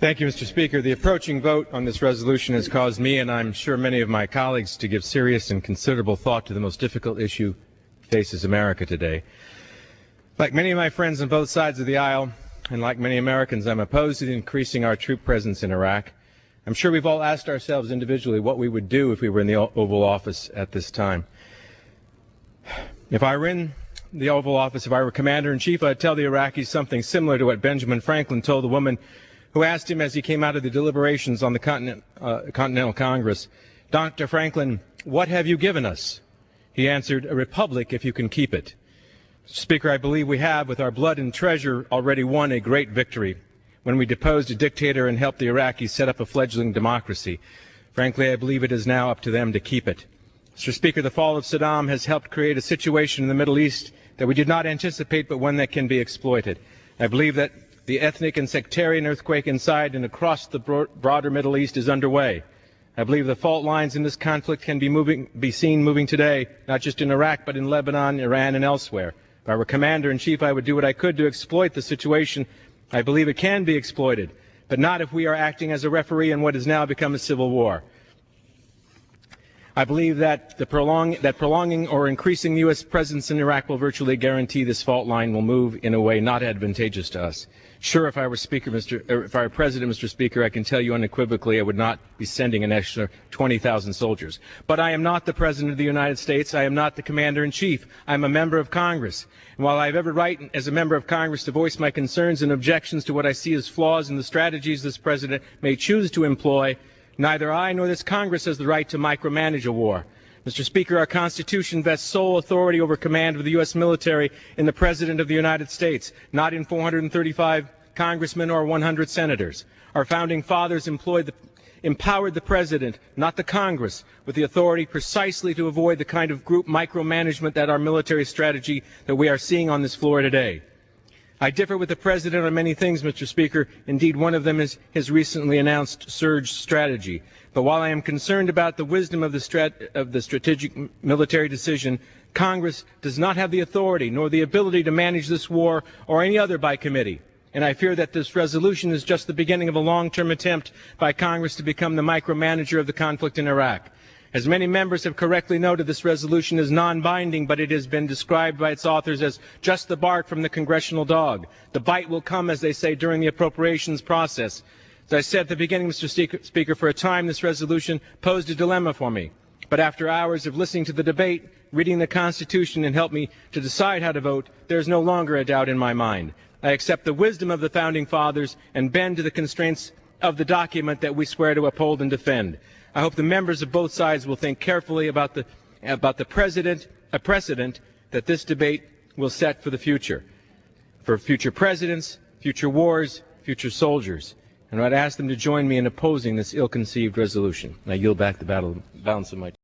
Thank you, Mr. Speaker. The approaching vote on this resolution has caused me, and I'm sure many of my colleagues, to give serious and considerable thought to the most difficult issue faces America today. Like many of my friends on both sides of the aisle, and like many Americans, I'm opposed to increasing our troop presence in Iraq. I'm sure we've all asked ourselves individually what we would do if we were in the Oval Office at this time. If I were in the Oval Office, if I were Commander-in-Chief, I'd tell the Iraqis something similar to what Benjamin Franklin told the woman who asked him as he came out of the deliberations on the Continental Congress, "Dr. Franklin, what have you given us?" He answered, "A republic if you can keep it." Mr. Speaker, I believe we have, with our blood and treasure, already won a great victory when we deposed a dictator and helped the Iraqis set up a fledgling democracy. Frankly, I believe it is now up to them to keep it. Mr. Speaker, the fall of Saddam has helped create a situation in the Middle East that we did not anticipate, but one that can be exploited. I believe that the ethnic and sectarian earthquake inside and across the broader Middle East is underway. I believe the fault lines in this conflict can be seen moving today, not just in Iraq, but in Lebanon, Iran, and elsewhere. If I were Commander-in-Chief, I would do what I could to exploit the situation. I believe it can be exploited, but not if we are acting as a referee in what has now become a civil war. I believe that prolonging or increasing the U.S. presence in Iraq will virtually guarantee this fault line will move in a way not advantageous to us. Sure, if I were President, Mr. Speaker, I can tell you unequivocally I would not be sending an extra 20,000 soldiers. But I am not the President of the United States. I am not the Commander-in-Chief. I am a member of Congress. And while I have every right as a member of Congress to voice my concerns and objections to what I see as flaws in the strategies this President may choose to employ, neither I nor this Congress has the right to micromanage a war. Mr. Speaker, our Constitution vests sole authority over command of the U.S. military in the President of the United States, not in 435 congressmen or 100 senators. Our founding fathers empowered the President, not the Congress, with the authority precisely to avoid the kind of group micromanagement that our military strategy that we are seeing on this floor today. I differ with the President on many things, Mr. Speaker. Indeed, one of them is his recently announced surge strategy. But while I am concerned about the wisdom of the strategic military decision, Congress does not have the authority nor the ability to manage this war or any other by committee. And I fear that this resolution is just the beginning of a long-term attempt by Congress to become the micromanager of the conflict in Iraq. As many members have correctly noted, this resolution is non-binding, but it has been described by its authors as just the bark from the congressional dog. The bite will come, as they say, during the appropriations process. As I said at the beginning, Mr. Speaker, for a time this resolution posed a dilemma for me. But after hours of listening to the debate, reading the Constitution, and help me to decide how to vote, there is no longer a doubt in my mind. I accept the wisdom of the Founding Fathers and bend to the constraints of the document that we swear to uphold and defend. I hope the members of both sides will think carefully about the precedent that this debate will set for the future presidents, future wars, future soldiers. And I'd ask them to join me in opposing this ill-conceived resolution. And I yield back the balance of my time.